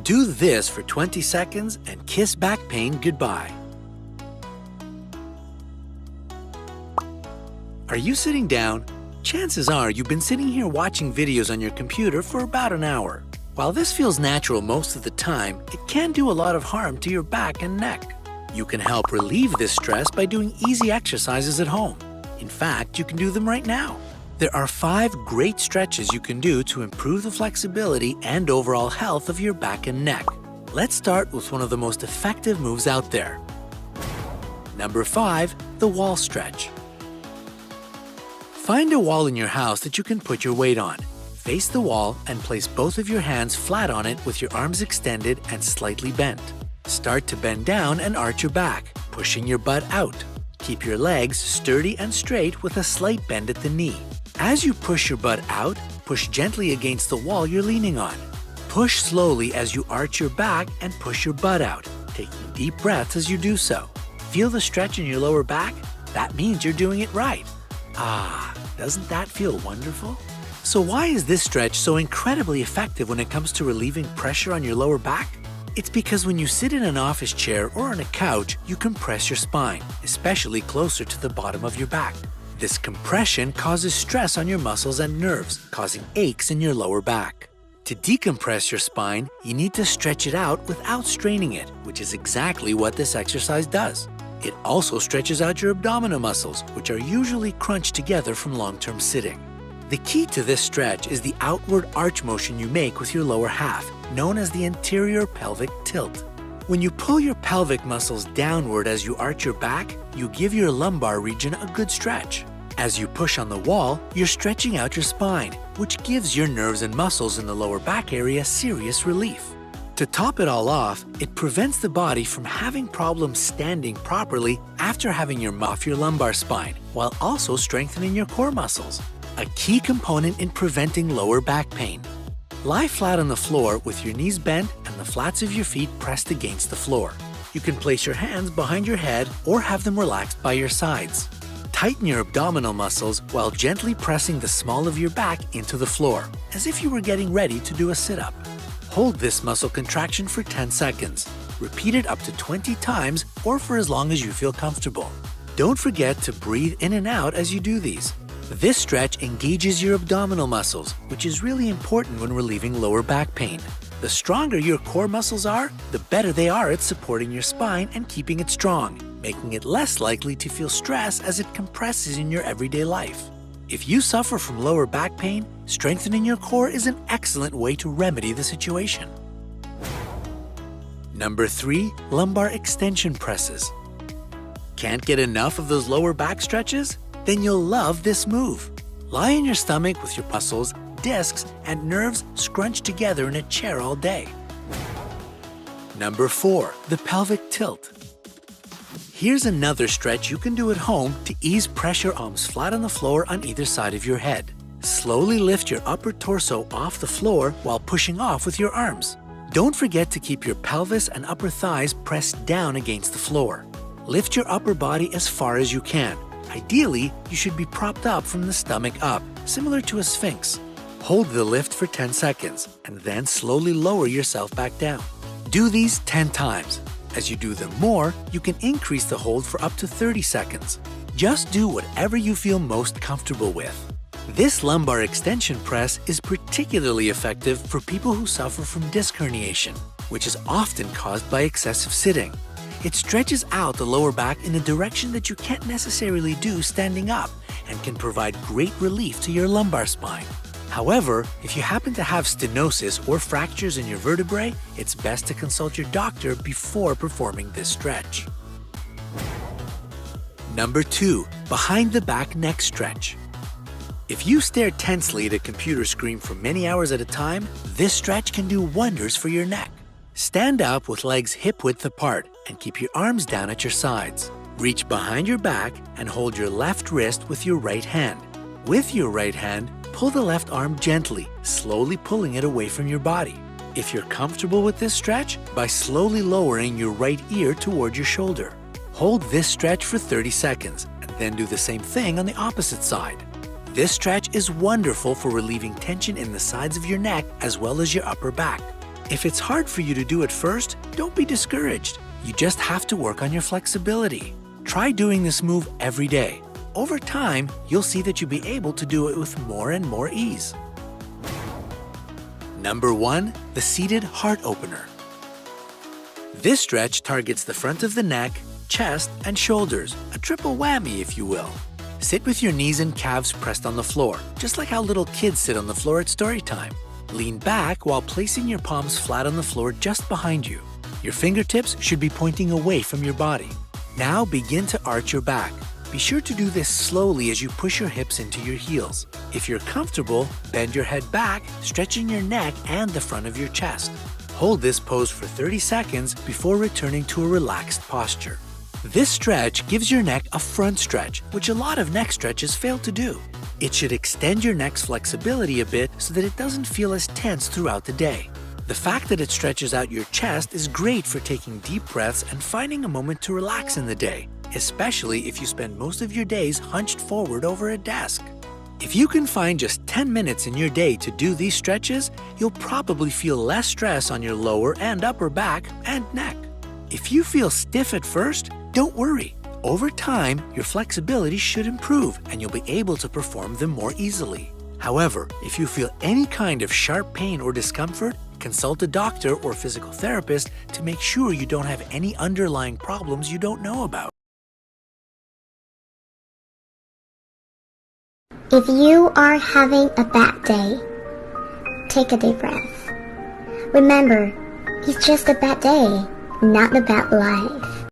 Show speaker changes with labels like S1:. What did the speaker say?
S1: Do this for 20 seconds and kiss back pain goodbye. Are you sitting down? Chances are you've been sitting here watching videos on your computer for about an hour. While this feels natural most of the time, it can do a lot of harm to your back and neck. You can help relieve this stress by doing easy exercises at home. In fact, you can do them right now. There are 5 great stretches you can do to improve the flexibility and overall health of your back and neck. Let's start with one of the most effective moves out there. Number 5, the wall stretch. Find a wall in your house that you can put your weight on. Face the wall and place both of your hands flat on it with your arms extended and slightly bent. Start to bend down and arch your back, pushing your butt out. Keep your legs sturdy and straight with a slight bend at the knee. As you push your butt out, push gently against the wall you're leaning on. Push slowly as you arch your back and push your butt out, taking deep breaths as you do so. Feel the stretch in your lower back? That means you're doing it right. Ah, doesn't that feel wonderful? So why is this stretch so incredibly effective when it comes to relieving pressure on your lower back? It's because when you sit in an office chair or on a couch, you compress your spine, especially closer to the bottom of your back. This compression causes stress on your muscles and nerves, causing aches in your lower back. To decompress your spine, you need to stretch it out without straining it, which is exactly what this exercise does. It also stretches out your abdominal muscles, which are usually crunched together from long-term sitting. The key to this stretch is the outward arch motion you make with your lower half, known as the anterior pelvic tilt. When you pull your pelvic muscles downward as you arch your back, you give your lumbar region a good stretch. As you push on the wall, you're stretching out your spine, which gives your nerves and muscles in the lower back area serious relief. To top it all off, it prevents the body from having problems standing properly after having off your lumbar spine, while also strengthening your core muscles, a key component in preventing lower back pain. Lie flat on the floor with your knees bent and the flats of your feet pressed against the floor. You can place your hands behind your head or have them relaxed by your sides. Tighten your abdominal muscles while gently pressing the small of your back into the floor, as if you were getting ready to do a sit-up. Hold this muscle contraction for 10 seconds. Repeat it up to 20 times or for as long as you feel comfortable. Don't forget to breathe in and out as you do these. This stretch engages your abdominal muscles, which is really important when relieving lower back pain. The stronger your core muscles are, the better they are at supporting your spine and keeping it strong, making it less likely to feel stress as it compresses in your everyday life. If you suffer from lower back pain, strengthening your core is an excellent way to remedy the situation. Number 3, lumbar extension presses. Can't get enough of those lower back stretches? Then you'll love this move. Lie on your stomach with your muscles, discs, and nerves scrunched together in a chair all day. Number 4, the pelvic tilt. Here's another stretch you can do at home to ease pressure arms flat on the floor on either side of your head. Slowly lift your upper torso off the floor while pushing off with your arms. Don't forget to keep your pelvis and upper thighs pressed down against the floor. Lift your upper body as far as you can. Ideally, you should be propped up from the stomach up, similar to a sphinx. Hold the lift for 10 seconds and then slowly lower yourself back down. Do these 10 times. As you do them more, you can increase the hold for up to 30 seconds. Just do whatever you feel most comfortable with. This lumbar extension press is particularly effective for people who suffer from disc herniation, which is often caused by excessive sitting. It stretches out the lower back in a direction that you can't necessarily do standing up and can provide great relief to your lumbar spine. However, if you happen to have stenosis or fractures in your vertebrae, it's best to consult your doctor before performing this stretch. Number 2, behind the back neck stretch. If you stare tensely at a computer screen for many hours at a time, this stretch can do wonders for your neck. Stand up with legs hip-width apart and keep your arms down at your sides. Reach behind your back and hold your left wrist with your right hand. With your right hand, pull the left arm gently, slowly pulling it away from your body. If you're comfortable with this stretch, by slowly lowering your right ear toward your shoulder. Hold this stretch for 30 seconds and then do the same thing on the opposite side. This stretch is wonderful for relieving tension in the sides of your neck as well as your upper back. If it's hard for you to do at first, don't be discouraged. You just have to work on your flexibility. Try doing this move every day. Over time, you'll see that you'll be able to do it with more and more ease. Number 1, the seated heart opener. This stretch targets the front of the neck, chest, and shoulders, a triple whammy if you will. Sit with your knees and calves pressed on the floor, just like how little kids sit on the floor at story time. Lean back while placing your palms flat on the floor just behind you. Your fingertips should be pointing away from your body. Now begin to arch your back. Be sure to do this slowly as you push your hips into your heels. If you're comfortable, bend your head back, stretching your neck and the front of your chest. Hold this pose for 30 seconds before returning to a relaxed posture. This stretch gives your neck a front stretch, which a lot of neck stretches fail to do. It should extend your neck's flexibility a bit so that it doesn't feel as tense throughout the day. The fact that it stretches out your chest is great for taking deep breaths and finding a moment to relax in the day, especially if you spend most of your days hunched forward over a desk. If you can find just 10 minutes in your day to do these stretches, you'll probably feel less stress on your lower and upper back and neck. If you feel stiff at first, don't worry. Over time, your flexibility should improve and you'll be able to perform them more easily. However, if you feel any kind of sharp pain or discomfort, consult a doctor or physical therapist to make sure you don't have any underlying problems you don't know about.
S2: If you are having a bad day, take a deep breath. Remember, it's just a bad day, not a bad life.